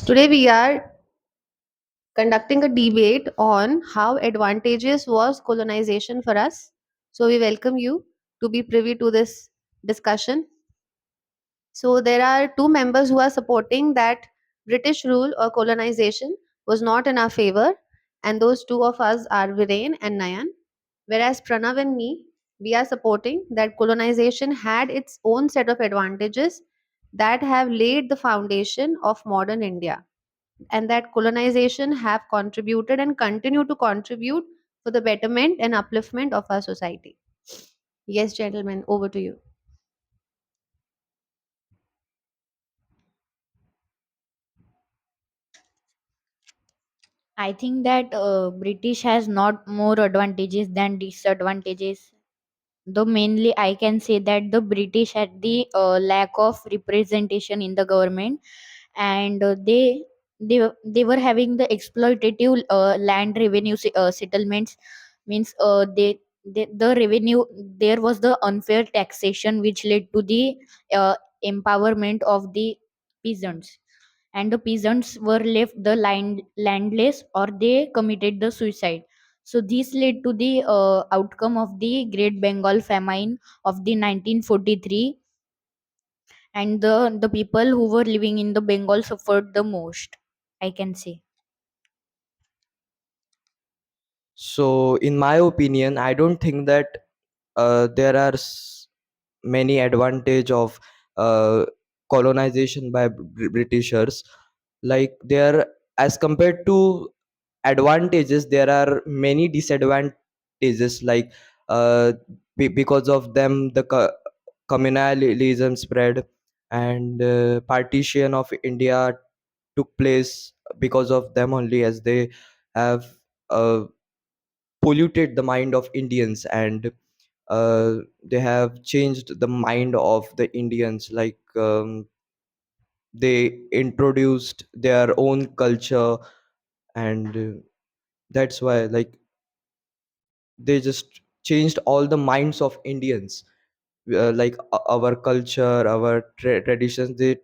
Today we are conducting a debate on how advantageous was colonization for us. So we welcome you to be privy to this discussion. So there are two members who are supporting that British rule or colonization was not in our favor, and those two of us are Viren and Nayan. Whereas Pranav and me, we are supporting that colonization had its own set of advantages that have laid the foundation of modern India, and that colonization have contributed and continue to contribute for the betterment and upliftment of our society. Yes, gentlemen, over to you. I think that British has not more advantages than disadvantages. Though mainly I can say that the British had the lack of representation in the government, and they were having the exploitative land revenue settlements. Means the revenue, there was the unfair taxation which led to the uh, empowerment of the peasants, and the peasants were left the landless, or they committed the suicide. So this led to the outcome of the Great Bengal famine of the 1943, and the people who were living in the Bengal suffered the most, I can say. So, in my opinion, I don't think that there are many advantage of uh, colonization by Britishers. Like there, as compared to advantages, there are many disadvantages. Like uh, because of them, the communalism spread, and partition of India took place because of them only, as they have uh, polluted the mind of Indians, and they have changed the mind of the Indians. Like they introduced their own culture, and that's why, like, they just changed all the minds of Indians. Like our culture, our traditions, they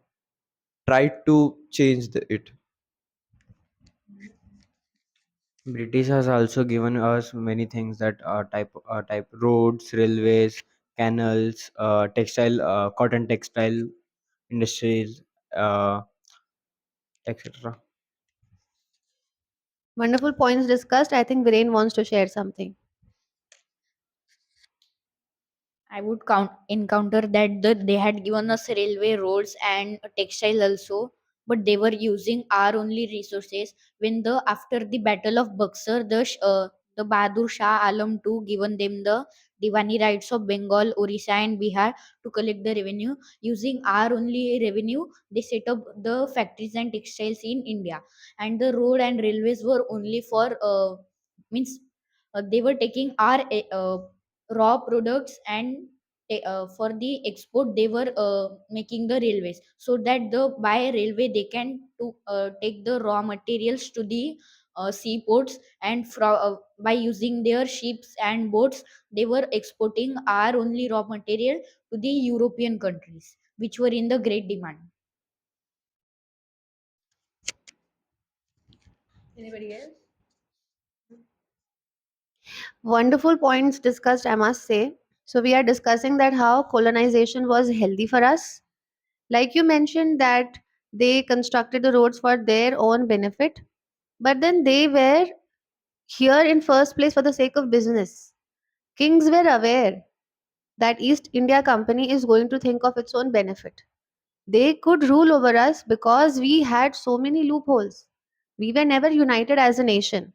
tried to change it. British has also given us many things that type roads, railways, canals, textile, cotton textile industries, uh, etc. Wonderful points discussed. I think Viren wants to share something. I would encounter that they had given us railway, roads, and textile also, but they were using our only resources. When the after the Battle of Buxar, the Bahadur Shah Alam II given them the Diwani rights of Bengal, Orissa, and Bihar to collect the revenue. Using our only revenue, they set up the factories and textiles in India, and the road and railways were only for means they were taking our raw products, and for the export they were making the railways, so that the by railway they can take the raw materials to the seaports, and by using their ships and boats they were exporting our only raw material to the European countries which were in the great demand. Anybody else? Wonderful points discussed, I must say. So we are discussing that how colonization was healthy for us. Like you mentioned that they constructed the roads for their own benefit, but then they were here in first place for the sake of business. Kings were aware that East India Company is going to think of its own benefit. They could rule over us because we had so many loopholes. We were never united as a nation.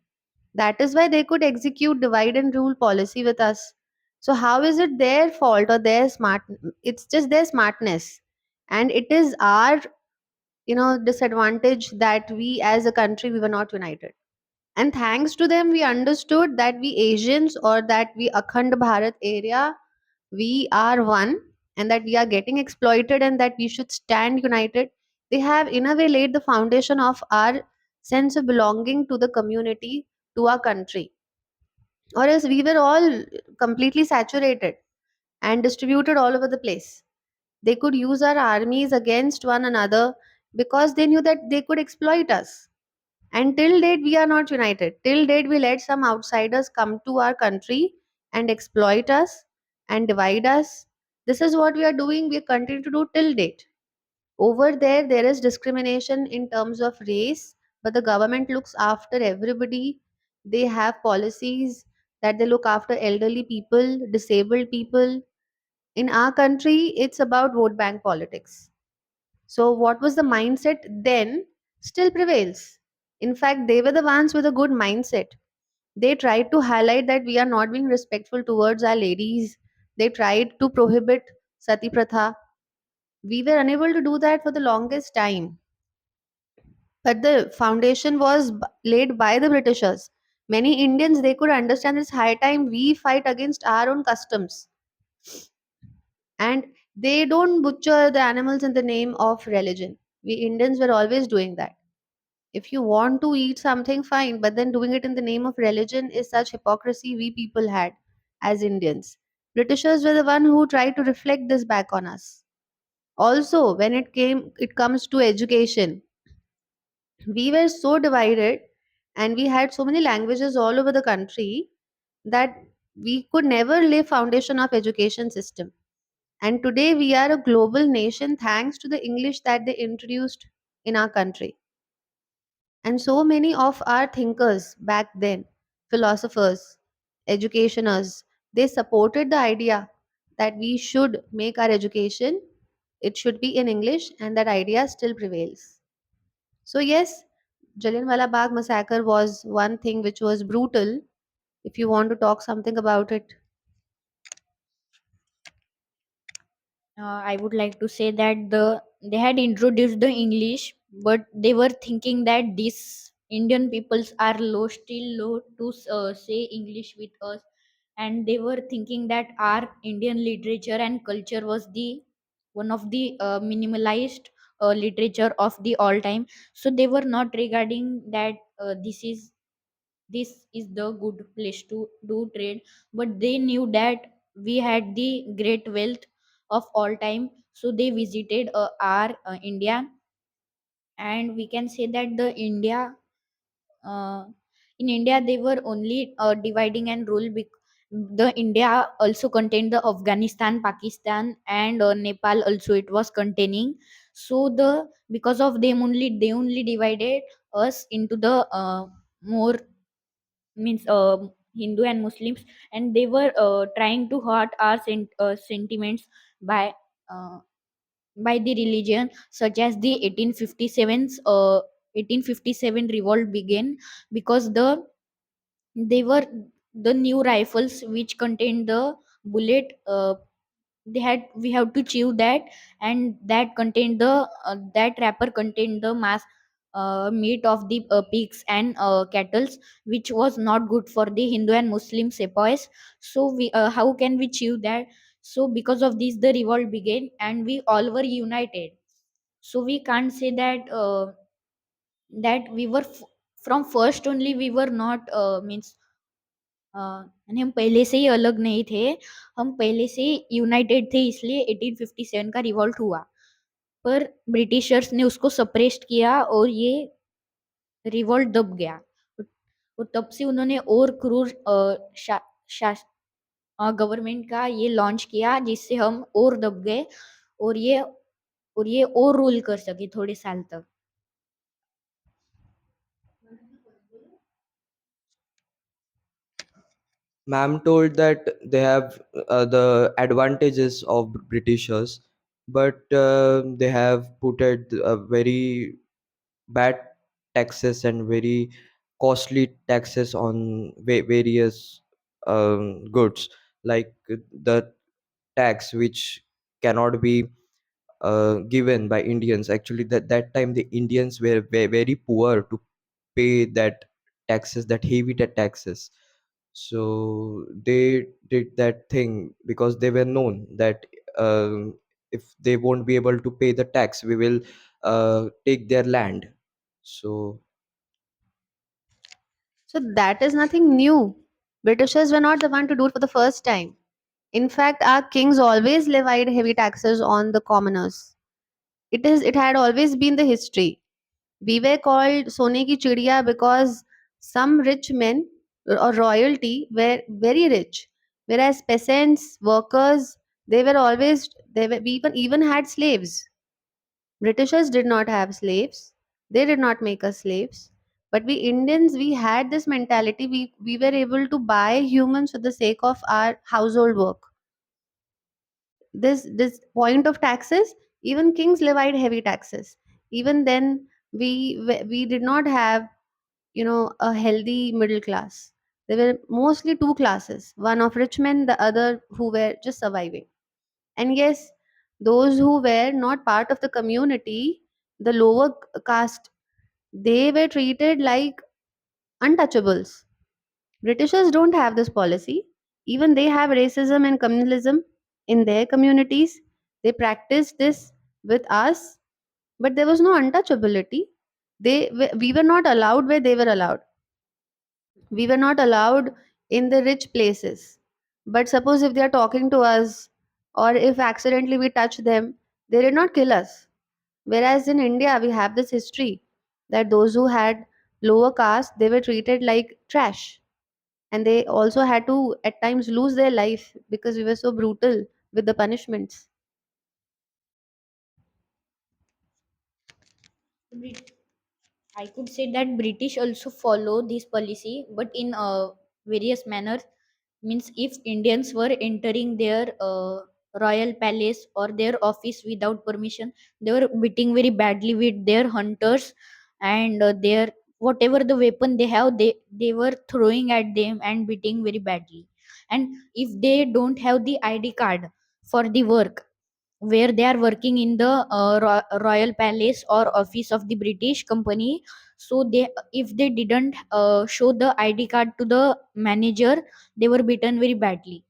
That is why they could execute divide and rule policy with us. So how is it their fault or their smart? It's just their smartness, and it is our disadvantage that we as a country we were not united. And thanks to them, we understood that we Asians, or that we Akhand Bharat area, we are one, and that we are getting exploited, and that we should stand united. They have, in a way, laid the foundation of our sense of belonging to the community, to our country. Or else we were all completely saturated and distributed all over the place. They could use our armies against one another, because they knew that they could exploit us. And till date, we are not united. Till date, we let some outsiders come to our country and exploit us and divide us. This is what we are doing. We continue to do till date. Over there, there is discrimination in terms of race, but the government looks after everybody. They have policies that they look after elderly people, disabled people. In our country, it's about vote bank politics. So, what was the mindset then still prevails. In fact, they were the ones with a good mindset. They tried to highlight that we are not being respectful towards our ladies. They tried to prohibit Sati Pratha. We were unable to do that for the longest time. But the foundation was laid by the Britishers. Many Indians they could understand it's high time we fight against our own customs. And they don't butcher the animals in the name of religion. We Indians were always doing that. If you want to eat something, fine, but then doing it in the name of religion is such hypocrisy we people had as Indians. Britishers were the one who tried to reflect this back on us. Also, when it comes to education, we were so divided and we had so many languages all over the country that we could never lay foundation of education system. And today we are a global nation thanks to the English that they introduced in our country. And so many of our thinkers back then, philosophers, educationers, they supported the idea that we should make our education, it should be in English, and that idea still prevails. So, yes, Jallianwala Bagh massacre was one thing which was brutal. If you want to talk something about it, I would like to say that they had introduced the English, but they were thinking that these Indian peoples are still low to say English with us, and they were thinking that our Indian literature and culture was the one of the minimalized literature of the all time. So they were not regarding that this is the good place to do trade, but they knew that we had the great wealth of all time, so they visited our India. And we can say that the India uh, in India they were only dividing and rule the India also contained the Afghanistan, Pakistan, and Nepal also it was containing. So the because of them only they only divided us into the more means Hindu and Muslims, and they were trying to hurt our sentiments by uh, by the religion, such as the 1857 revolt began because they were the new rifles which contained the bullet. They had we have to chew that, and that contained that wrapper contained the mass meat of the pigs and cattles, which was not good for the Hindu and Muslim sepoys. So we how can we chew that? So because of this the revolt began and we all were united. So we can't say that that we were from first only we were not means यानी हम पहले से ही अलग नहीं थे, हम पहले से ही यूनाइटेड थे, इसलिए 1857 का रिवॉल्ट हुआ। पर ब्रिटिशर्स ने उसको सप्रेस्ड किया और ये रिवॉल्ट दब गया। और तब से उन्होंने और क्रूर गवर्नमेंट का ये लॉन्च किया जिससे हम और दब गए और ये और रूल कर सके थोड़े साल तक। Ma'am told that they have the advantages of Britishers, but they have put it very bad taxes and very costly taxes on various goods, like the tax which cannot be given by Indians. Actually, that time the Indians were very poor to pay that taxes, that heavy taxes. So they did that thing because they were known that if they won't be able to pay the tax, we will take their land. So so that is nothing new. Britishers were not the one to do it for the first time. In fact, our kings always levied heavy taxes on the commoners. It had always been the history. We were called sone ki chidiya because some rich men or royalty were very rich, whereas peasants, workers, they were always, we even had slaves. Britishers did not have slaves. They did not make us slaves. But we Indians, we had this mentality. We were able to buy humans for the sake of our household work. This point of taxes, even kings levied heavy taxes. Even then, we did not have, a healthy middle class. There were mostly two classes: one of rich men, the other who were just surviving. And yes, those who were not part of the community, the lower caste, they were treated like untouchables. Britishers don't have this policy. Even they have racism and communalism in their communities. They practice this with us, but there was no untouchability. We were not allowed where they were allowed. We were not allowed in the rich places. But suppose if they are talking to us, or if accidentally we touch them, they did not kill us. Whereas in India, we have this history that those who had lower caste, they were treated like trash. And they also had to at times lose their life because we were so brutal with the punishments. Brit- I could say that British also follow this policy, but in various manners. Means if Indians were entering their royal palace or their office without permission, they were beating very badly with their hunters, and their whatever the weapon they have, they were throwing at them and beating very badly. And if they don't have the ID card for the work where they are working in the royal palace or office of the British company, so they, if they didn't show the ID card to the manager, they were beaten very badly.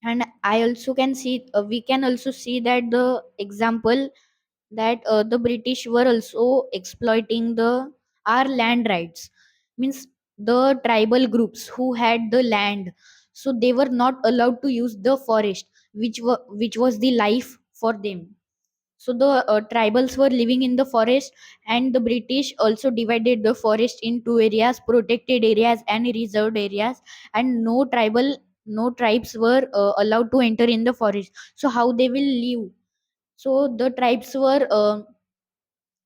And I also can see, we can also see that the example that the British were also exploiting the our land rights. Means the tribal groups who had the land, so they were not allowed to use the forest, which was the life for them. So the tribals were living in the forest, and the British also divided the forest in two areas: protected areas and reserved areas. And no tribes were allowed to enter in the forest. So how they will live? So the tribes were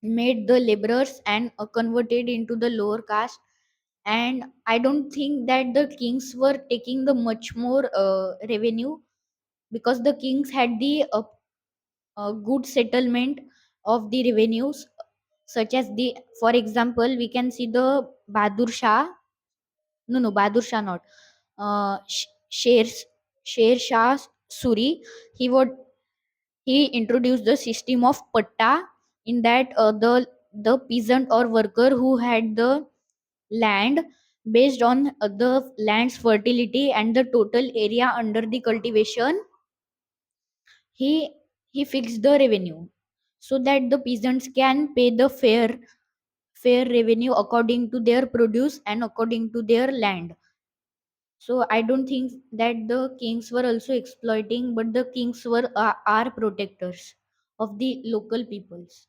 made the laborers and converted into the lower caste. And I don't think that the kings were taking the much more revenue, because the kings had the good settlement of the revenues, such as the, for example, we can see the Bahadur Shah. No, Bahadur Shah not. Sher Sher Shah Suri. He would he introduced the system of patta, in that the peasant or worker who had the land, based on the land's fertility and the total area under the cultivation, he he fixed the revenue, so that the peasants can pay the fair revenue according to their produce and according to their land. So I don't think that the kings were also exploiting, but the kings were are protectors of the local peoples.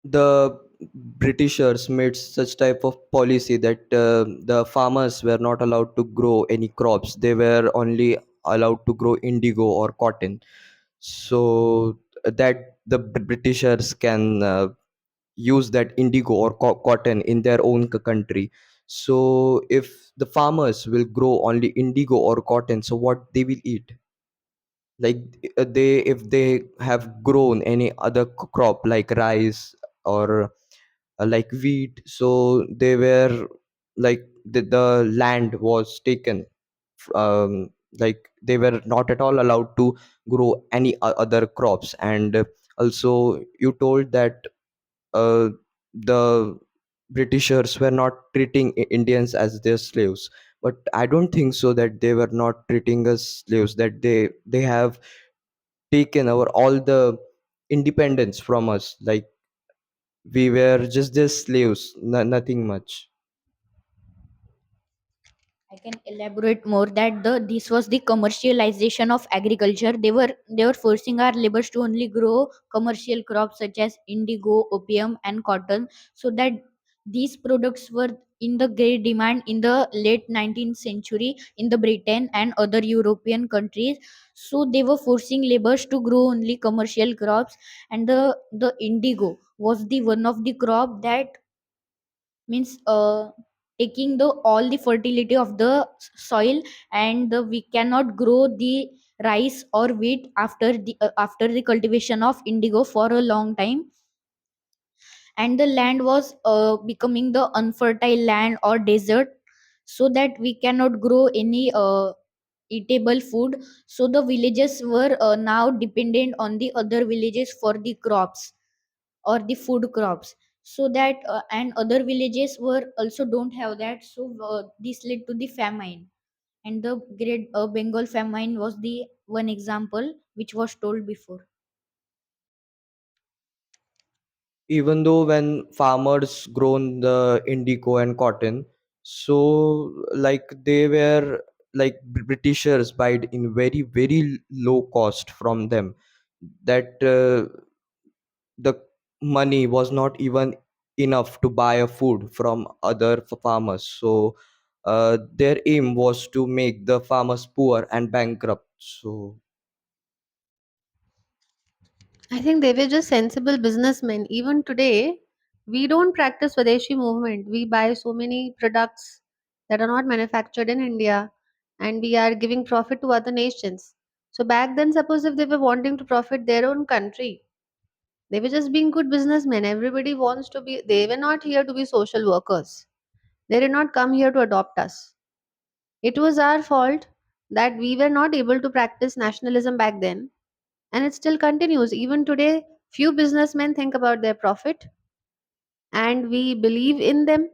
The Britishers made such type of policy that the farmers were not allowed to grow any crops. They were only allowed to grow indigo or cotton, so that the Britishers can use that indigo or cotton in their own country. So if the farmers will grow only indigo or cotton, so what they will eat? Like they, if they have grown any other crop like rice or like wheat, so they were like the land was taken, like they were not at all allowed to grow any other crops. And also you told that uh, the Britishers were not treating Indians as their slaves, but I don't think so that they were not treating us slaves, that they have taken our all the independence from us. Like we were just their slaves, nothing much. I can elaborate more that the this was the commercialization of agriculture. They were forcing our laborers to only grow commercial crops such as indigo, opium, and cotton, so that these products were in the great demand in the late 19th century in the Britain and other European countries. So they were forcing laborers to grow only commercial crops, and the indigo was the one of the crop that means taking the all the fertility of the soil, and we cannot grow the rice or wheat after the cultivation of indigo for a long time, and the land was becoming the unfertile land or desert, so that we cannot grow any eatable food. So the villages were now dependent on the other villages for the crops or the food crops, so that and other villages were also don't have that, so this led to the famine. And the great Bengal famine was the one example which was told before. Even though when farmers grown the indigo and cotton, so like they were like Britishers buyed in very very low cost from them, that the money was not even enough to buy a food from other farmers. So their aim was to make the farmers poor and bankrupt. So I think they were just sensible businessmen. Even today, we don't practice Swadeshi movement. We buy so many products that are not manufactured in India, and we are giving profit to other nations. So back then, suppose if they were wanting to profit their own country, they were just being good businessmen. Everybody wants to be, they were not here to be social workers. They did not come here to adopt us. It was our fault that we were not able to practice nationalism back then, and it still continues. Even today, few businessmen think about their profit, and we believe in them.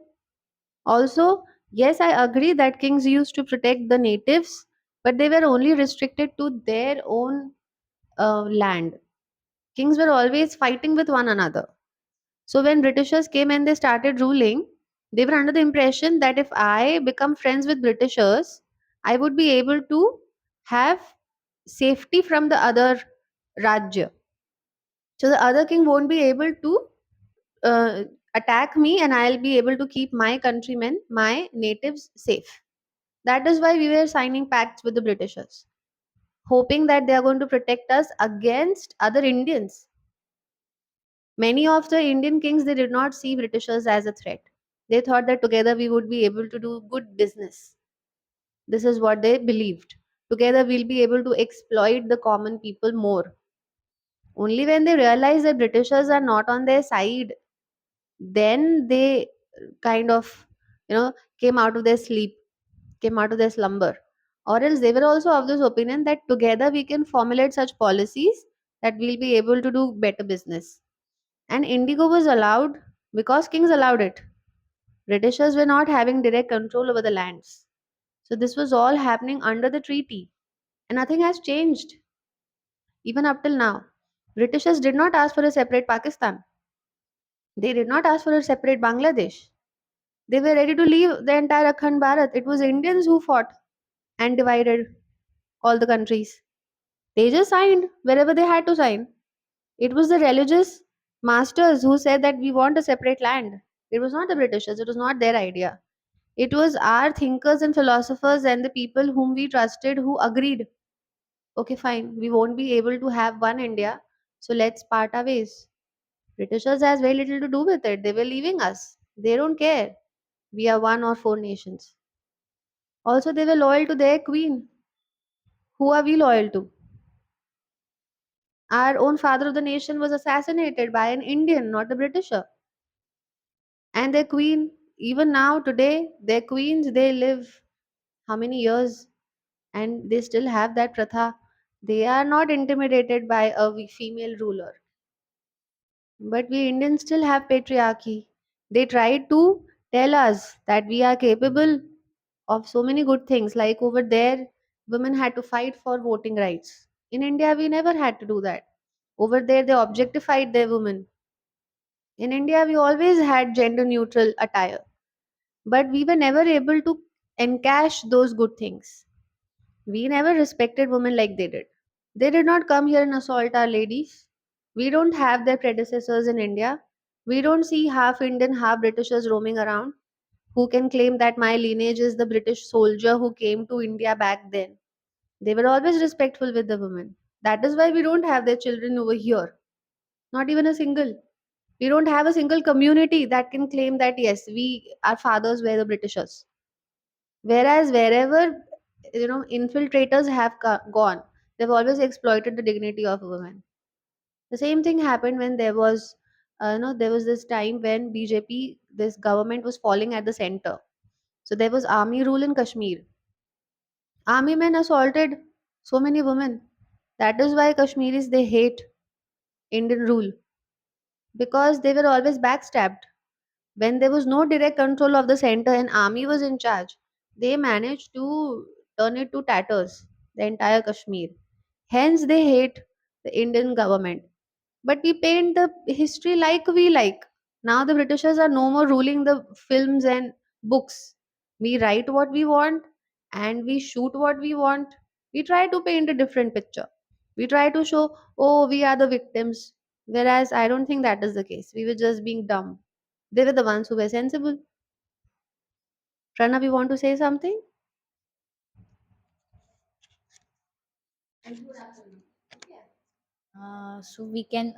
Also, yes, I agree that kings used to protect the natives, but they were only restricted to their own land. Kings were always fighting with one another. So when Britishers came and they started ruling, they were under the impression that if I become friends with Britishers, I would be able to have safety from the other Rajya. So the other king won't be able to uh, attack me, and I'll be able to keep my countrymen, my natives, safe. That is why we were signing pacts with the Britishers, hoping that they are going to protect us against other Indians. Many of the Indian kings, they did not see Britishers as a threat. They thought that together we would be able to do good business. This is what they believed. Together we'll be able to exploit the common people more. Only when they realized that Britishers are not on their side, then they kind of, came out of their sleep, came out of their slumber. Or else they were also of this opinion that together we can formulate such policies that we'll be able to do better business. And indigo was allowed because kings allowed it. Britishers were not having direct control over the lands. So this was all happening under the treaty. And nothing has changed even up till now. Britishers did not ask for a separate Pakistan. They did not ask for a separate Bangladesh. They were ready to leave the entire Akhand Bharat. It was Indians who fought and divided all the countries. They just signed wherever they had to sign. It was the religious masters who said that we want a separate land. It was not the Britishers, it was not their idea. It was our thinkers and philosophers and the people whom we trusted who agreed, okay, fine, we won't be able to have one India, so let's part our ways. Britishers has very little to do with it. They were leaving us. They don't care. We are one or four nations. Also, they were loyal to their queen. Who are we loyal to? Our own father of the nation was assassinated by an Indian, not a Britisher. And their queen, even now, today, their queens, they live how many years, and they still have that pratha. They are not intimidated by a female ruler. But we Indians still have patriarchy. They try to tell us that we are capable of so many good things. Like over there, women had to fight for voting rights. In India, we never had to do that. Over there, they objectified their women. In India, we always had gender neutral attire. But we were never able to encash those good things. We never respected women like they did. They did not come here and assault our ladies. We don't have their predecessors in India. We don't see half Indian, half Britishers roaming around who can claim that my lineage is the British soldier who came to India back then. They were always respectful with the women. That is why we don't have their children over here. Not even a single. We don't have a single community that can claim that yes, we our fathers were the Britishers. Whereas wherever infiltrators have gone, they've always exploited the dignity of women. The same thing happened when there was this time when BJP, this government was falling at the center. So there was army rule in Kashmir. Army men assaulted so many women. That is why Kashmiris they hate Indian rule because they were always backstabbed. When there was no direct control of the center and army was in charge, they managed to turn it to tatters, the entire Kashmir. Hence, they hate the Indian government. But we paint the history like we like. Now the Britishers are no more ruling the films and books. We write what we want and we shoot what we want. We try to paint a different picture. We try to show, oh, we are the victims. Whereas I don't think that is the case. We were just being dumb. They were the ones who were sensible. Pranav, you want to say something? So we can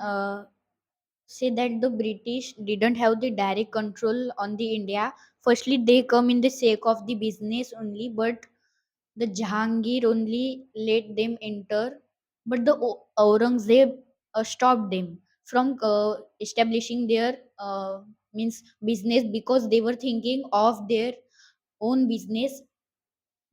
say that the British didn't have the direct control on the India. Firstly, they come in the sake of the business only, but the Jahangir only let them enter. But the Aurangzeb stopped them from establishing their means business, because they were thinking of their own business,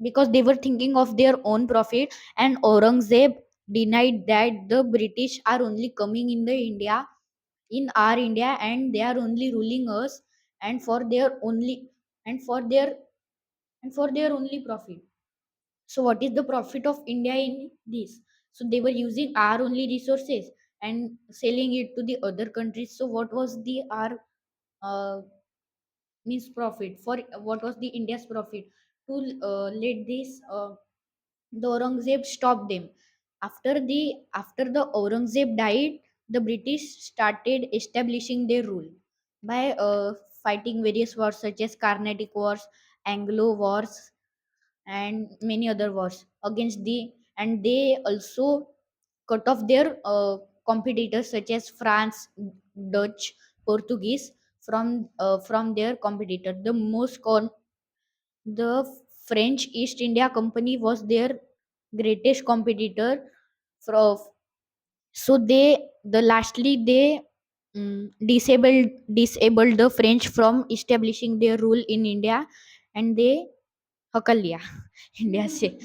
because they were thinking of their own profit. And Aurangzeb denied that the British are only coming in the India, in our India, and they are only ruling us, and for their only, and for their, and for their only profit. So what is the profit of India in this? So they were using our only resources and selling it to the other countries. So what was the our uh, means profit? For what was the India's profit to let this the Aurangzeb stopped them? After the Aurangzeb died, the British started establishing their rule by fighting various wars such as Carnatic Wars, Anglo Wars, and many other wars against the, and they also cut off their competitors such as France, Dutch, Portuguese from their competitor. The French East India Company was their greatest competitor. For, so the lastly they disabled the French from establishing their rule in India, and they हकल लिया India से.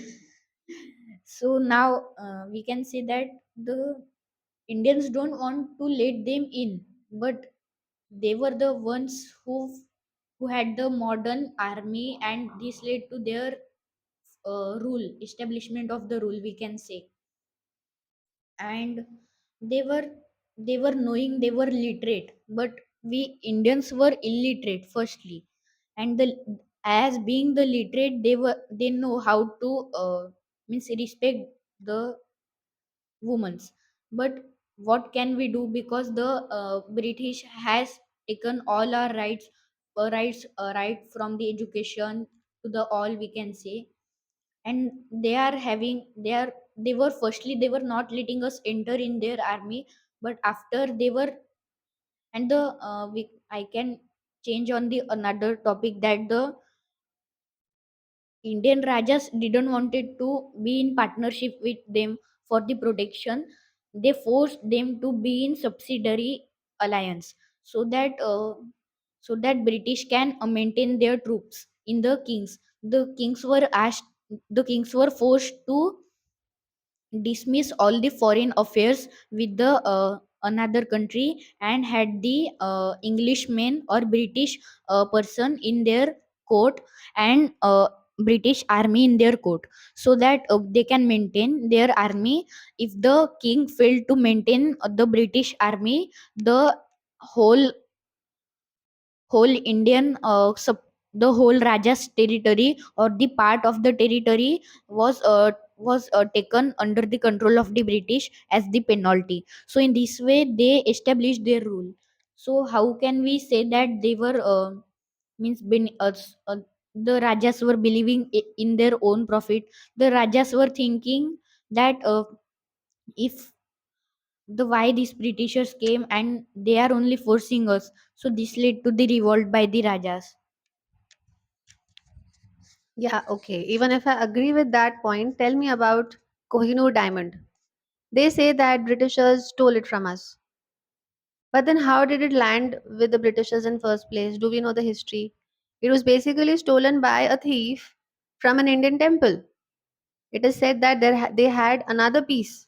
So now we can say that the Indians don't want to let them in, but they were the ones who had the modern army, and this led to their rule, establishment of the rule, we can say. And they were they were knowing, they were literate, but we Indians were illiterate firstly. And the, as being the literate, they know how to means respect the women's. But what can we do, because the British has taken all our right from the education to the all, we can say. And they were firstly, they were not letting us enter in their army. But after they were, and the I can change on the another topic, that the Indian Rajas didn't wanted to be in partnership with them for the protection. They forced them to be in subsidiary alliance, so that British can maintain their troops in the kings. The kings were forced to dismiss all the foreign affairs with the another country, and had the Englishman or British person in their court, and British army in their court, so that they can maintain their army. If the king failed to maintain the British army, the whole Indian the whole Raja's territory or the part of the territory was taken under the control of the British as the penalty. So in this way they established their rule. So how can we say that they were means been the Rajas were believing in their own profit? The Rajas were thinking that if the why these Britishers came and they are only forcing us, so this led to the revolt by the Rajas. Yeah, okay. Even if I agree with that point, tell me about Kohinoor diamond. They say that Britishers stole it from us. But then how did it land with the Britishers in first place? Do we know the history? It was basically stolen by a thief from an Indian temple. It is said that they had another piece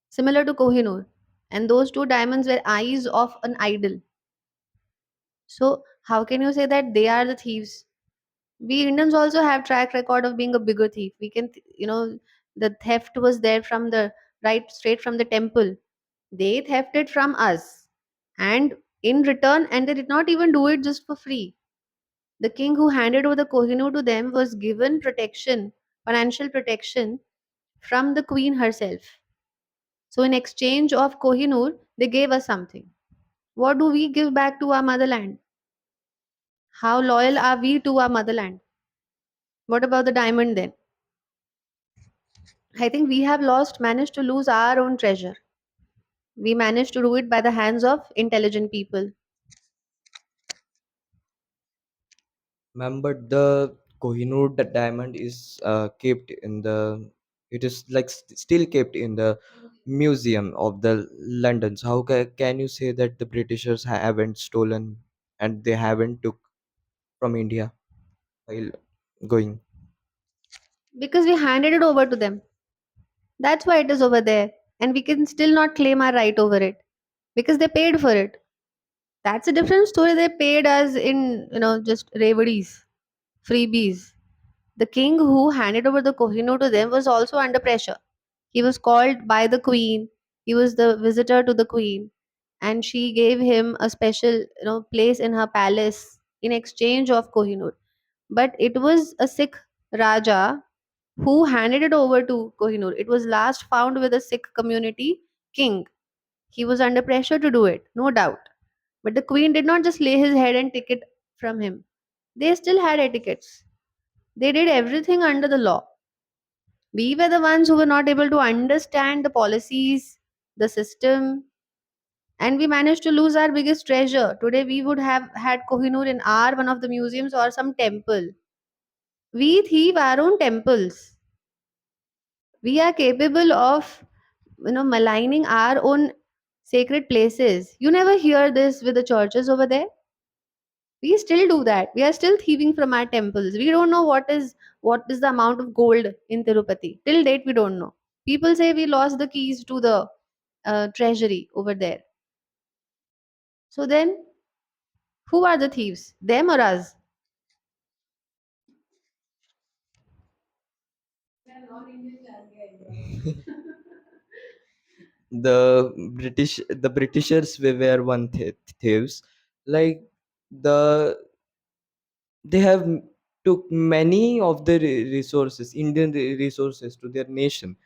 similar to Kohinoor, and those two diamonds were eyes of an idol. So how can you say that they are the thieves? We Indians also have track record of being a bigger thief. We can, the theft was there from the right straight from the temple. They thefted from us, and in return, and they did not even do it just for free. The king who handed over the Kohinoor to them was given protection, financial protection from the queen herself. So in exchange of Kohinoor, they gave us something. What do we give back to our motherland? How loyal are we to our motherland? What about the diamond then? I think we have managed to lose our own treasure. We managed to do it by the hands of intelligent people. Remember, the Kohinoor diamond is kept in the. It is like still kept in the museum of the London. So how can you say that the Britishers haven't stolen and they haven't took from India while going? Because we handed it over to them. That's why it is over there. And we can still not claim our right over it. Because they paid for it. That's a different story. They paid us in, just reveries, freebies. The king who handed over the Kohinoor to them was also under pressure. He was called by the queen. He was the visitor to the queen, and she gave him a special, place in her palace in exchange of Kohinoor. But it was a Sikh Raja who handed it over to Kohinoor. It was last found with a Sikh community king. He was under pressure to do it, no doubt. But the queen did not just lay his head and take it from him. They still had etiquettes. They did everything under the law. We were the ones who were not able to understand the policies, the system, and we managed to lose our biggest treasure. Today, we would have had Kohinoor in our one of the museums or some temple. We thieve our own temples. We are capable of, maligning our own sacred places. You never hear this with the churches over there. We still do that. We are still thieving from our temples. We don't know what is the amount of gold in Tirupati. Till date we don't know. People say we lost the keys to the treasury over there. So then, who are the thieves, them or us? The Britishers were one thieves. Like the they have took many of the resources, Indian resources to their nation,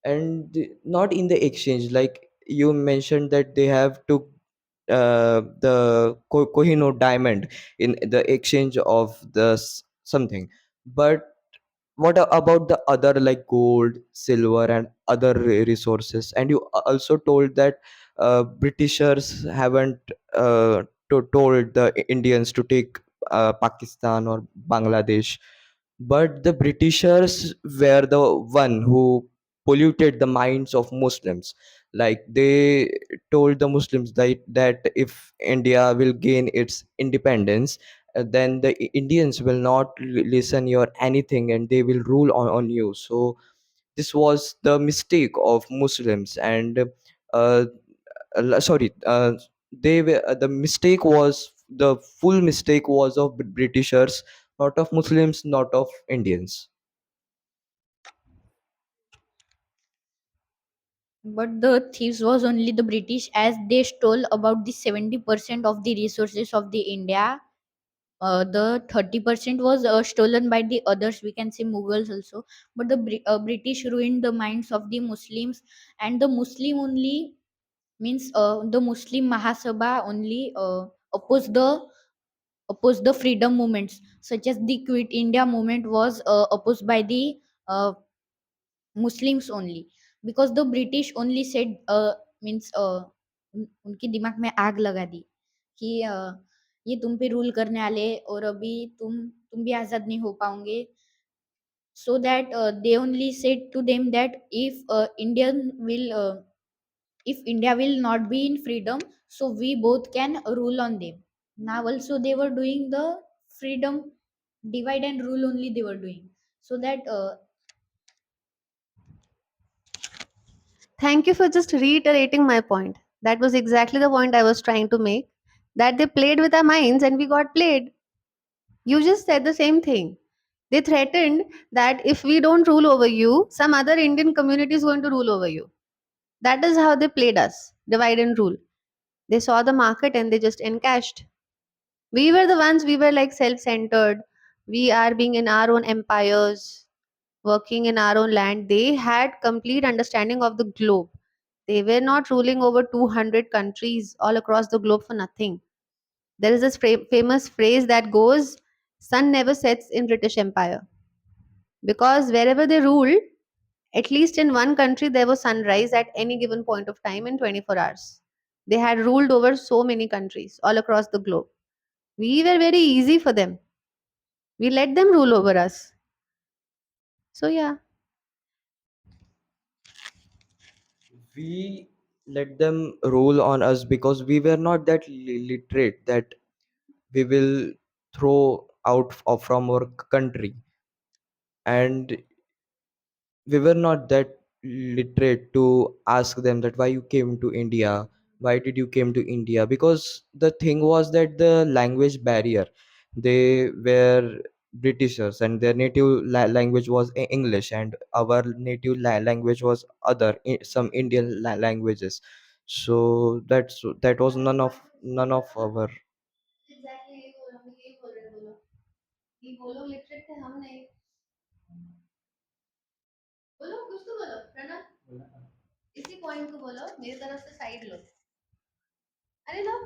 and not in the exchange. Like you mentioned that they have took the Kohinoor diamond in the exchange of the something, but what about the other, like gold, silver, and other resources? And you also told that Britishers haven't told the Indians to take Pakistan or Bangladesh, but the Britishers were the one who polluted the minds of Muslims. Like they told the Muslims that if India will gain its independence, then the Indians will not listen your anything and they will rule on you. So this was the mistake of Muslims, and uh, sorry, they were the mistake was the full mistake was of Britishers, not of Muslims, not of Indians. But the thieves was only the British, as they stole about the 70% of the resources of the India the 30% was stolen by the others, we can say Mughals also. But the British ruined the minds of the Muslims, and the Muslim only means the Muslim Mahasabha only opposed the freedom movements, such as the Quit India movement was opposed by the uh, Muslims only, because the British only said means उनके दिमाग में आग लगा दी कि ये तुम पे rule करने वाले, और अभी तुम भी आजाद नहीं हो पाओगे. So that they only said to them that if India will not be in freedom, so we both can rule on them. Now also they were doing the freedom divide and rule only they were doing, so that Thank you for just reiterating my point. That was exactly the point I was trying to make. That they played with our minds and we got played. You just said the same thing. They threatened that if we don't rule over you, some other Indian community is going to rule over you. That is how they played us, divide and rule. They saw the market and they just encashed. We were the ones, we were like self centered. We are being in our own empires, working in our own land. They had complete understanding of the globe. They were not ruling over 200 countries all across the globe for nothing. There is this famous phrase that goes, sun never sets in British Empire. Because wherever they ruled, at least in one country, there was sunrise at any given point of time in 24 hours. They had ruled over so many countries all across the globe. We were very easy for them. We let them rule over us. So, yeah. We let them rule on us because we were not that literate that we will throw out from our country, and we were not that literate to ask them that why you came to India, why did you came to India, because the thing was that the language barrier, they were Britishers and their native language was English, and our native language was other some Indian languages. So that was none of our. Exactly, यही बोल रहा हूँ, यही बोल रहे हैं वो लोग कि वो लोग लिटरेट थे, हम नहीं. बोलो कुछ तो बोलो प्रणव, इसी पॉइंट को बोलो, मेरी तरफ से साइड लो. अरे लो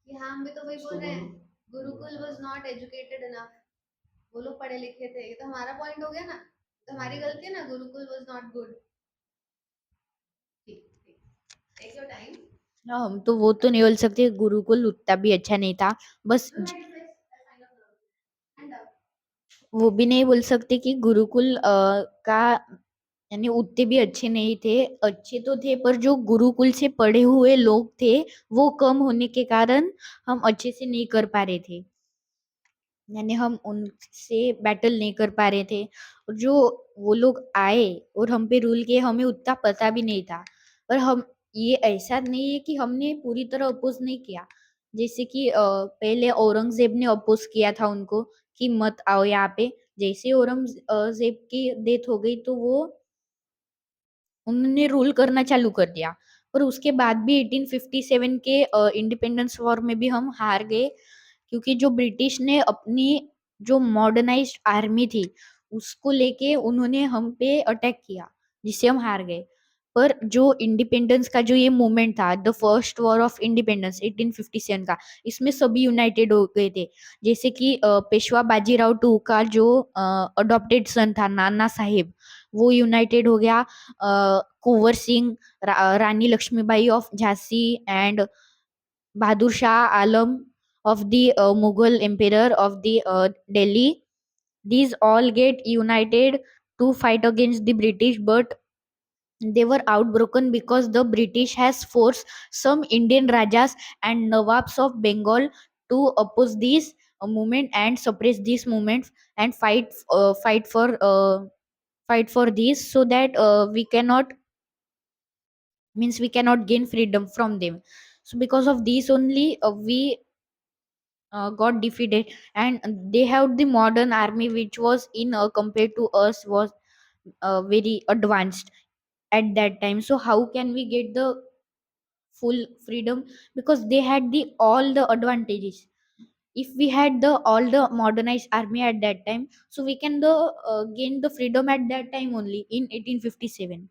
कि हाँ, हम भी तो वही बोल रहे हैं. Gurukul was not educated enough. वो लोग पढ़े लिखे थे. ये तो हमारा पॉइंट हो गया ना. तो हमारी गलती है ना, गुरुकुल वाज नॉट गुड. ठीक ठीक, टेक योर टाइम. हम तो वो तो नहीं बोल सकते गुरुकुल उतना भी अच्छा नहीं था. बस वो भी नहीं बोल सकते कि गुरुकुल का यानी उतने भी अच्छे नहीं थे. अच्छे तो थे, पर जो गुरुकुल से पढ़े हुए लोग थे वो कम होने के कारण हम अच्छे से नहीं कर पा रहे थे, यानी हम उनसे बैटल नहीं कर पा रहे थे. और जो वो लोग आए और हम पे रूल किए, हमें उतना पता भी नहीं था. पर हम, ये ऐसा नहीं है कि हमने पूरी तरह अपोज नहीं किया. जैसे कि पहले औरंगजेब ने अपोज किया था उनको कि मत आओ यहाँ पे. जैसे औरंगजेब की डेथ हो गई तो वो उन्होंने रूल करना चालू कर दिया. पर उसके बाद भी 1857 के इंडिपेंडेंस वॉर में भी हम हार गए, क्योंकि जो ब्रिटिश ने अपनी जो मॉडर्नाइज्ड आर्मी थी उसको लेके उन्होंने हम पे अटैक किया, जिससे हम हार गए. पर जो इंडिपेंडेंस का जो ये मूवमेंट था, the first war of independence 1857 का, इसमें सभी यूनाइटेड हो गए थे. जैसे कि पेशवा बाजीराव टू का जो अडॉप्टेड सन था नाना साहेब, वो यूनाइटेड हो गया. Kunwar Singh, Rani Lakshmibai of Jhansi, and Bahadur Shah Alam of the Mughal emperor of the Delhi. These all get united to fight against the British, but they were outbroken because the British has forced some Indian Rajas and Nawabs of Bengal to oppose this movement and suppress these movements and fight for this, so that we cannot, means we cannot gain freedom from them. So because of this only we got defeated, and they have the modern army which was in compared to us was very advanced at that time. So how can we get the full freedom? Because they had the all the advantages. if we had the all the modernized army at that time, so we can the gain the freedom at that time only in 1857.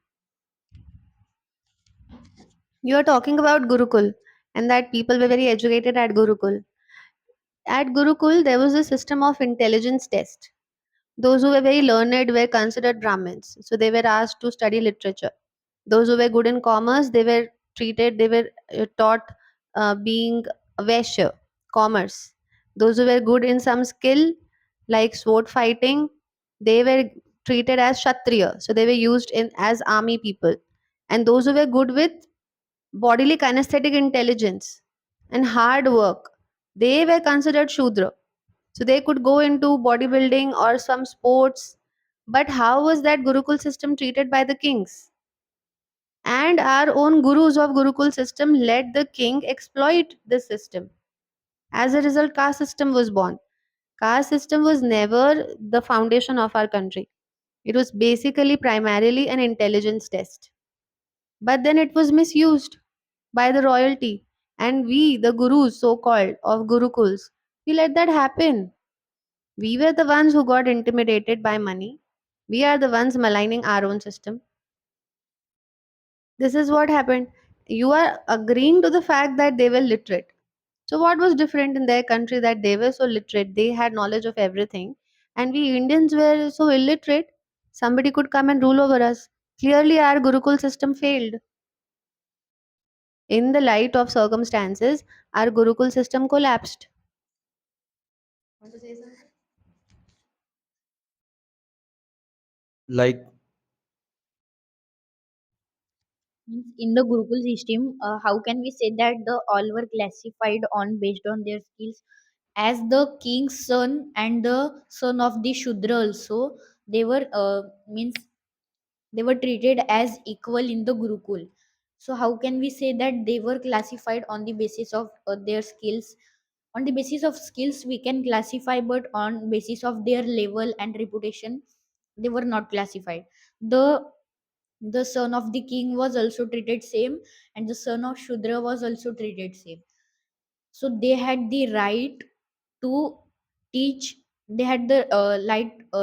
You are talking about Gurukul and that people were very educated at Gurukul. At Gurukul, there was a system of intelligence test. Those who were very learned were considered Brahmins, so they were asked to study literature. Those who were good in commerce, they were taught being a Vaishya, commerce. Those who were good in some skill, like sword fighting, they were treated as Kshatriya, so they were used in as army people. And those who were good with bodily kinesthetic intelligence and hard work, they were considered Shudra. So they could go into bodybuilding or some sports. But how was that Gurukul system treated by the kings? And our own gurus of Gurukul system let the king exploit this system. As a result, caste system was born. Caste system was never the foundation of our country. It was basically primarily an intelligence test. But then it was misused by the royalty. And we, the gurus so called of Gurukuls, we let that happen. We were the ones who got intimidated by money. We are the ones maligning our own system. This is what happened. You are agreeing to the fact that they were literate. So, what was different in their country that they were so literate? They had knowledge of everything, and we Indians were so illiterate. Somebody could come and rule over us. Clearly, our Gurukul system failed. In the light of circumstances, our Gurukul system collapsed. Want to say something? Like Means in the Gurukul system, how can we say that the all were classified on based on their skills, as the king's son and the son of the Shudra also, they were means they were treated as equal in the Gurukul. So how can we say that they were classified on the basis of their skills? On the basis of skills we can classify, but on basis of their level and reputation they were not classified. The son of the king was also treated same, and the son of Shudra was also treated same. So they had the right to teach, they had the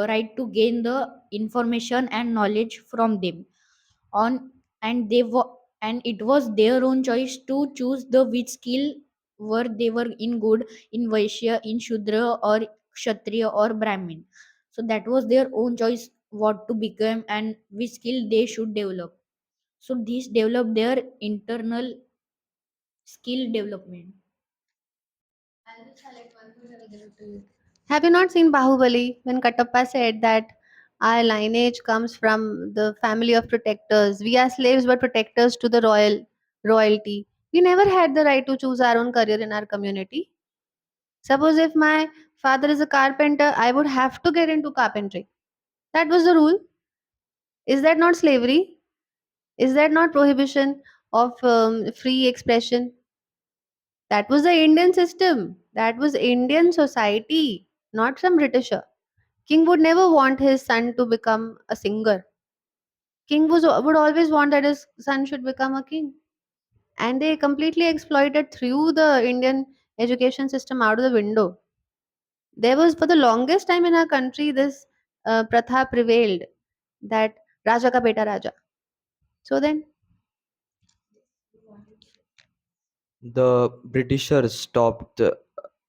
right to gain the information and knowledge from them on, and and it was their own choice to choose the which skill were they were in good, in Vaishya, in Shudra, or Kshatriya or Brahmin. So that was their own choice what to become and which skill they should develop. So these develop their internal skill development. Have you not seen Bahubali when Katappa said that our lineage comes from the family of protectors? We are slaves but protectors to the royalty. We never had the right to choose our own career in our community. Suppose if my father is a carpenter, I would have to get into carpentry. That was the rule. Is that not slavery? Is that not prohibition of free expression? That was the Indian system. That was Indian society, not some Britisher. King would never want his son to become a singer. Would always want that his son should become a king. And they completely exploited through the Indian education system out of the window. There was, for the longest time in our country, this pratha prevailed that Raja ka beta Raja. So then, the Britishers stopped,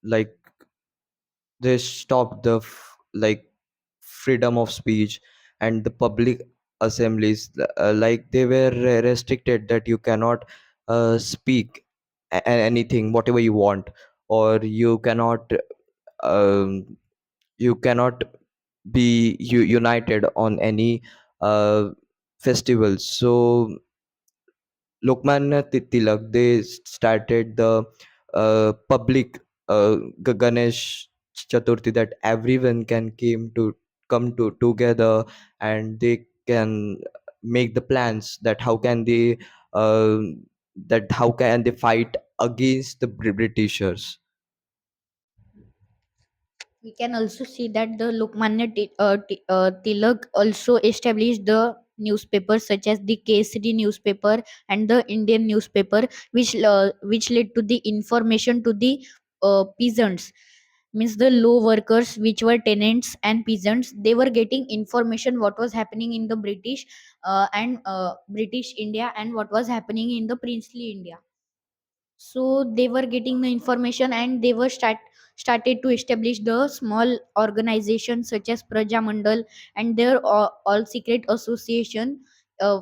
like they stopped the freedom of speech and the public assemblies, like they were restricted that you cannot speak anything whatever you want, or um, you cannot be united on any uh, festivals. So Lokmanya Tilak, they started the public Ganesh Chaturthi, that everyone can come to together, and they can make the plans that uh, how can they fight against the Britishers. We can also see that the Tilak also established the newspapers such as the Kesari newspaper and the Indian newspaper, which led to the information to the peasants. means the low workers, which were tenants and peasants, they were getting information what was happening in the British and British India, and what was happening in the princely India. So they were getting the information, and they were started to establish the small organizations such as Praja Mandal, and their all secret association uh,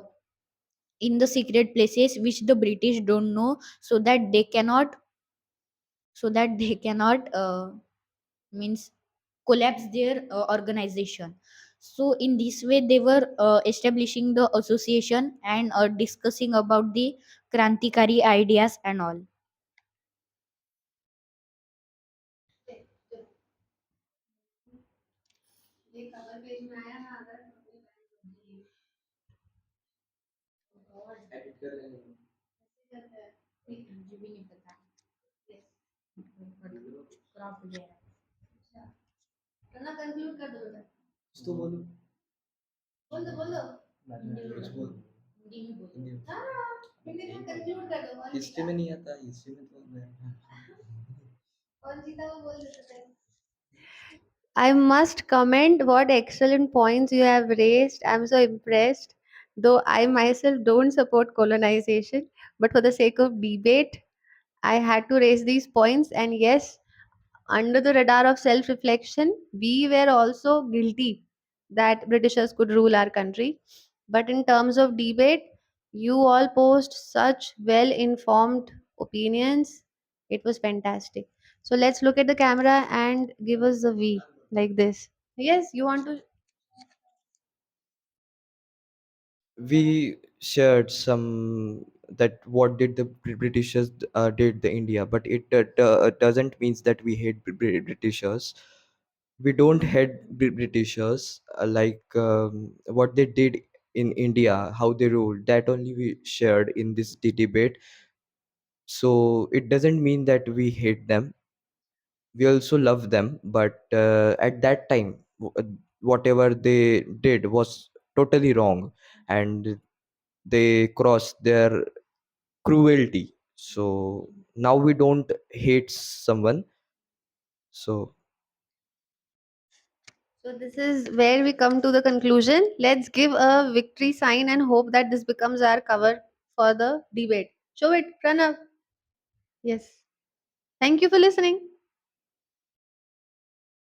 in the secret places which the British don't know, so that they cannot, means collapse their organization. So in this way they were establishing the association, and discussing about the krantikari ideas and all. History में नहीं आता, history में तो मैं I must comment what excellent points you have raised. I'm so impressed. Though I myself don't support colonization, but for the sake of debate, I had to raise these points. And yes, under the radar of self reflection, we were also guilty that Britishers could rule our country. But in terms of debate, you all post such well informed opinions. It was fantastic. So let's look at the camera and give us a V like this. Yes, you want to. we shared some that what did the Britishers did the India, but it doesn't means that we hate Britishers. We don't hate Britishers, like what they did in India, how they ruled. That only we shared in this debate. So it doesn't mean that we hate them. We also love them, but at that time, whatever they did was totally wrong, and they crossed their cruelty. So now we don't hate someone. So So, this is where we come to the conclusion. Let's give a victory sign and hope that this becomes our cover for the debate. Show it, Pranav. Yes. Thank you for listening.